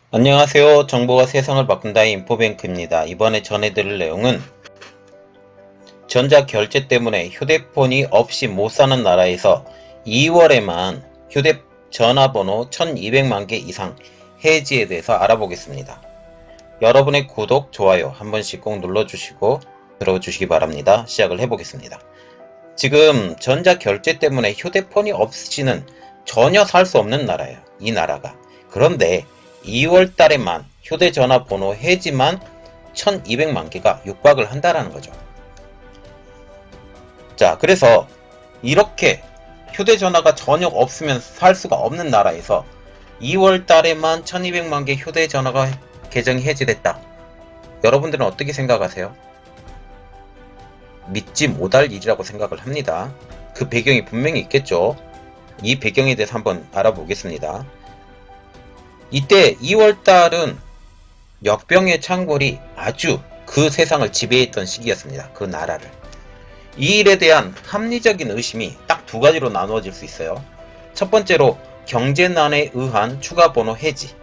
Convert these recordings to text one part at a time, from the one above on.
안녕하세요. 정보가 세상을 바꾼다 인포뱅크입니다. 이번에 전해드릴 내용은 전자결제 때문에 휴대폰이 없이 못사는 나라에서 2월에만 휴대전화번호 1200만 개 이상 해지에 대해서 알아보겠습니다. 여러분의 구독, 좋아요 한 번씩 꼭 눌러주시고 들어주시기 바랍니다. 시작을 해보겠습니다. 지금 전자결제 때문에 휴대폰이 없이는 전혀 살 수 없는 나라예요. 이 나라가. 그런데 2월달에만 휴대전화 번호 해지만 1200만 개가 육박을 한다라는 거죠. 자, 그래서 이렇게 휴대전화가 전혀 없으면 살 수가 없는 나라에서 2월달에만 1200만 개 휴대전화가 계정이 해지됐다. 여러분들은 어떻게 생각하세요? 믿지 못할 일이라고 생각을 합니다. 그 배경이 분명히 있겠죠. 이 배경에 대해서 한번 알아보겠습니다. 이때 2월달은 역병의 창궐이 아주 그 세상을 지배했던 시기였습니다. 그 나라를. 이 일에 대한 합리적인 의심이 딱 두 가지로 나누어질 수 있어요. 첫 번째로 경제난에 의한 추가 번호 해지,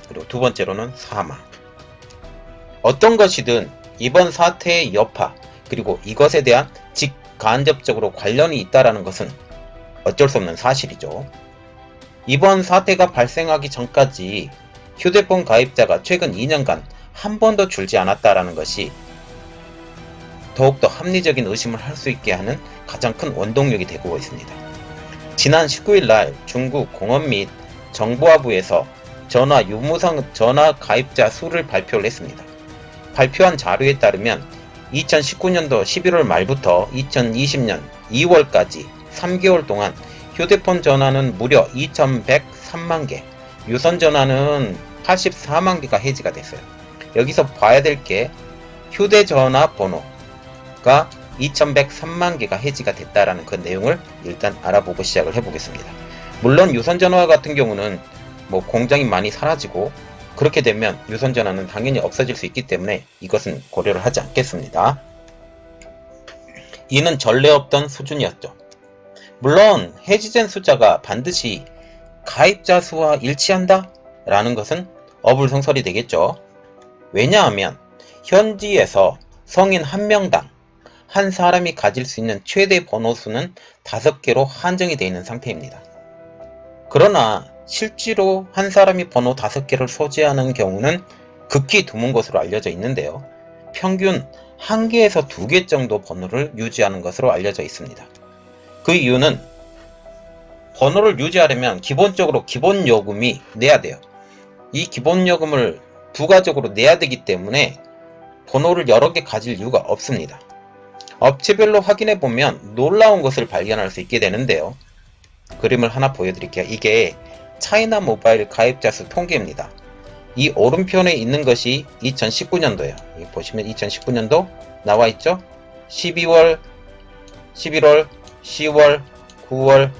그리고 두 번째로는 사망. 어떤 것이든 이번 사태의 여파, 그리고 이것에 대한 직간접적으로 관련이 있다는 것은 어쩔 수 없는 사실이죠. 이번 사태가 발생하기 전까지 휴대폰 가입자가 최근 2년간 한 번도 줄지 않았다는 것이 더욱더 합리적인 의심을 할 수 있게 하는 가장 큰 원동력이 되고 있습니다. 지난 19일 날 중국 공업 및 정보화부에서 전화 유무선 전화 가입자 수를 발표를 했습니다. 발표한 자료에 따르면 2019년도 11월 말부터 2020년 2월까지 3개월 동안 휴대폰 전화는 무려 2103만 개, 유선 전화는 84만 개가 해지가 됐어요. 여기서 봐야 될 게 휴대전화 번호가 2103만 개가 해지가 됐다라는 그 내용을 일단 알아보고 시작을 해보겠습니다. 물론 유선 전화 같은 경우는 공장이 많이 사라지고 그렇게 되면 유선 전화는 당연히 없어질 수 있기 때문에 이것은 고려를 하지 않겠습니다. 이는 전례 없던 수준이었죠. 물론 해지된 숫자가 반드시 가입자 수와 일치한다? 라는 것은 어불성설이 되겠죠. 왜냐하면 현지에서 성인 한 명당 한 사람이 가질 수 있는 최대 번호 수는 5개로 한정이 되어 있는 상태입니다. 그러나 실제로 한 사람이 번호 5개를 소지하는 경우는 극히 드문 것으로 알려져 있는데요. 평균 1개에서 2개 정도 번호를 유지하는 것으로 알려져 있습니다. 그 이유는 번호를 유지하려면 기본적으로 기본 요금이 내야 돼요. 이 기본 요금을 부가적으로 내야 되기 때문에 번호를 여러 개 가질 이유가 없습니다. 업체별로 확인해 보면 놀라운 것을 발견할 수 있게 되는데요. 그림을 하나 보여드릴게요. 이게 차이나 모바일 가입자 수 통계입니다. 이 오른편에 있는 것이 2019년도예요. 여기 보시면 2019년도 나와 있죠? 12월, 11월, 10월, 9월,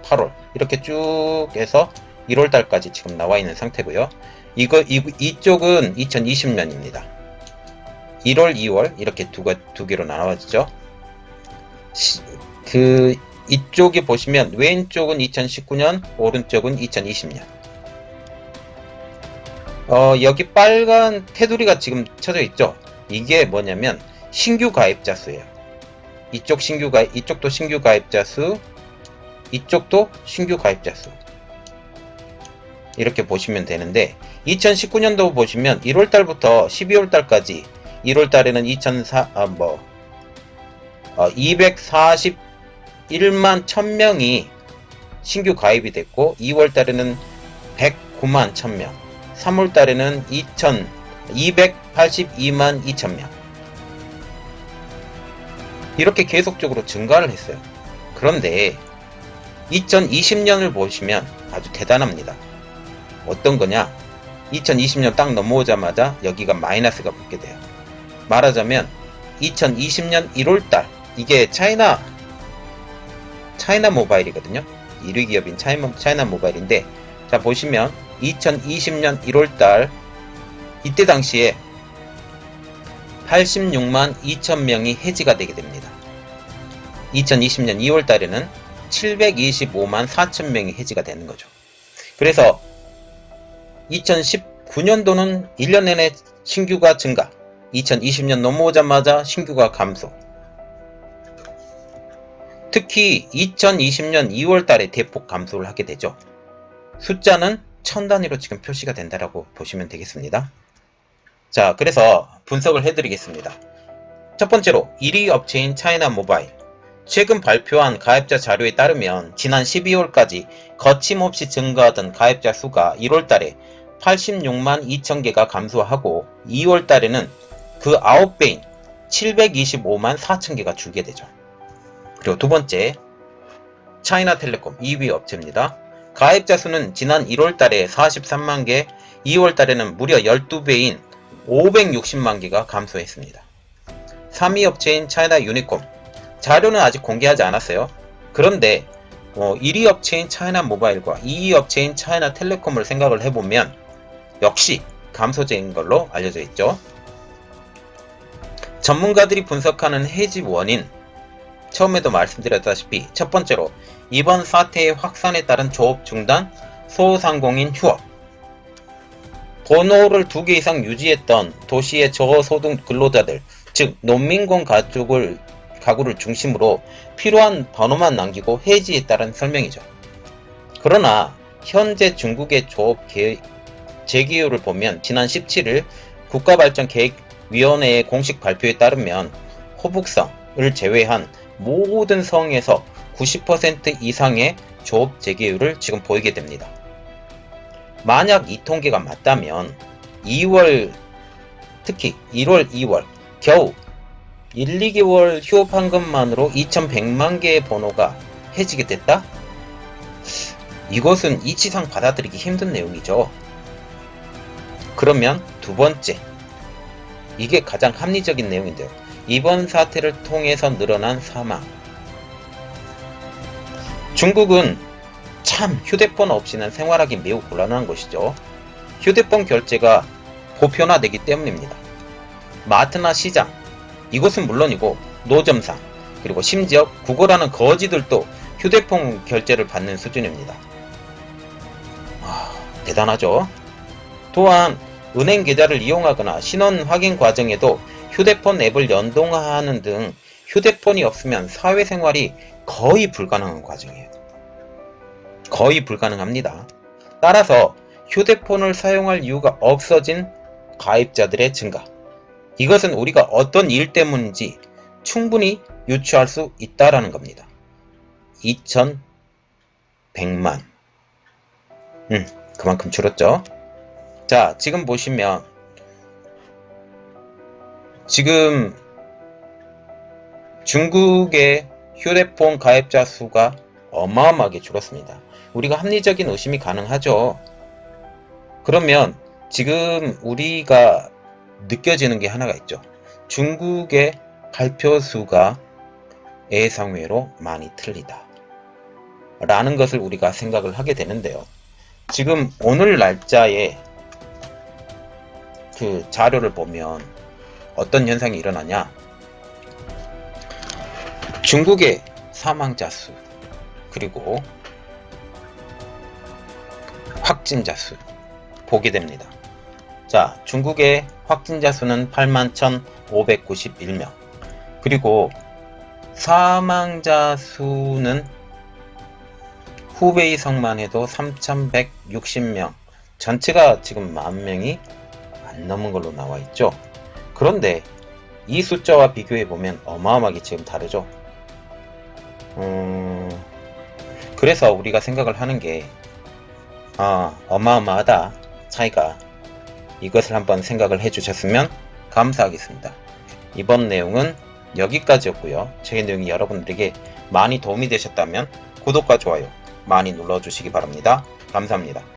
8월 이렇게 쭉 해서 1월달까지 지금 나와 있는 상태고요. 이쪽은 2020년입니다. 1월, 2월 이렇게 두 개로 나눠지죠. 이쪽에 보시면 왼쪽은 2019년, 오른쪽은 2020년. 여기 빨간 테두리가 지금 쳐져 있죠. 이게 뭐냐면 신규 가입자 수예요. 이쪽도 신규 가입자 수, 이쪽도 신규 가입자 수. 이렇게 보시면 되는데 2019년도 보시면 1월달부터 12월달까지 1월달에는 241만 1000명이 신규 가입이 됐고 2월달에는 109만 1000명, 3월달에는 282만 2000명 이렇게 계속적으로 증가를 했어요. 그런데 2020년을 보시면 아주 대단합니다. 어떤 거냐? 2020년 딱 넘어오자마자 여기가 마이너스가 붙게 돼요. 말하자면 2020년 1월달 이게 차이나 모바일이거든요. 1위 기업인 차이나 모바일인데 자 보시면 2020년 1월달 이때 당시에 86만 2천명이 해지가 되게 됩니다. 2020년 2월달에는 725만 4천명이 해지가 되는 거죠. 그래서 2019년도는 1년 내내 신규가 증가, 2020년 넘어오자마자 신규가 감소. 특히 2020년 2월 달에 대폭 감소를 하게 되죠. 숫자는 1000단위로 지금 표시가 된다라고 보시면 되겠습니다. 자, 그래서 분석을 해드리겠습니다. 첫 번째로 1위 업체인 차이나 모바일. 최근 발표한 가입자 자료에 따르면 지난 12월까지 거침없이 증가하던 가입자 수가 1월달에 86만 2천개가 감소하고 2월달에는 그 9배인 725만 4천개가 줄게 되죠. 그리고 두 번째, 차이나텔레콤 2위 업체입니다. 가입자 수는 지난 1월달에 43만개, 2월달에는 무려 12배인 560만개가 감소했습니다. 3위 업체인 차이나 유니콤. 자료는 아직 공개하지 않았어요. 그런데 1위 업체인 차이나 모바일과 2위 업체인 차이나 텔레콤을 생각을 해보면 역시 감소세인 걸로 알려져 있죠. 전문가들이 분석하는 해지 원인, 처음에도 말씀드렸다시피 첫 번째로 이번 사태의 확산에 따른 조업 중단, 소상공인 휴업, 번호를 2개 이상 유지했던 도시의 저소득 근로자들, 즉 농민군 가구를 중심으로 필요한 번호만 남기고 해지에 따른 설명이죠. 그러나 현재 중국의 조업 재개요를 보면 지난 17일 국가발전계획위원회의 공식 발표에 따르면 호북성을 제외한 모든 성에서 90% 이상의 조업 재개요를 지금 보이게 됩니다. 만약 이 통계가 맞다면 2월, 특히 1월, 2월 겨우 1, 2개월 휴업한 것만으로 2100만 개의 번호가 해지게 됐다? 이것은 이치상 받아들이기 힘든 내용이죠. 그러면 두 번째, 이게 가장 합리적인 내용인데요. 이번 사태를 통해서 늘어난 사망. 중국은 참 휴대폰 없이는 생활하기 매우 곤란한 곳이죠. 휴대폰 결제가 보편화되기 때문입니다. 마트나 시장, 이곳은 물론이고 노점상, 그리고 심지어 구걸하는 거지들도 휴대폰 결제를 받는 수준입니다. 대단하죠? 또한 은행 계좌를 이용하거나 신원 확인 과정에도 휴대폰 앱을 연동하는 등 휴대폰이 없으면 사회생활이 거의 불가능한 과정이에요. 거의 불가능합니다. 따라서 휴대폰을 사용할 이유가 없어진 가입자들의 증가. 이것은 우리가 어떤 일 때문인지 충분히 유추할 수 있다라는 겁니다. 2100만. 그만큼 줄었죠. 자, 지금 보시면 지금 중국의 휴대폰 가입자 수가 어마어마하게 줄었습니다. 우리가 합리적인 의심이 가능하죠. 그러면 지금 우리가 느껴지는 게 하나가 있죠. 중국의 발표 수가 예상외로 많이 틀리다 라는 것을 우리가 생각을 하게 되는데요. 지금 오늘 날짜에 그 자료를 보면 어떤 현상이 일어나냐, 중국의 사망자 수 그리고 확진자 수 보게 됩니다. 자, 중국의 확진자 수는 81,591명, 그리고 사망자 수는 후베이성만 해도 3,160명, 전체가 지금 10,000명이 안 넘은 걸로 나와 있죠. 그런데 이 숫자와 비교해보면 어마어마하게 지금 다르죠. 그래서 우리가 생각을 하는 게 어마어마하다, 차이가. 이것을 한번 생각을 해주셨으면 감사하겠습니다. 이번 내용은 여기까지였고요. 제 내용이 여러분들에게 많이 도움이 되셨다면 구독과 좋아요 많이 눌러주시기 바랍니다. 감사합니다.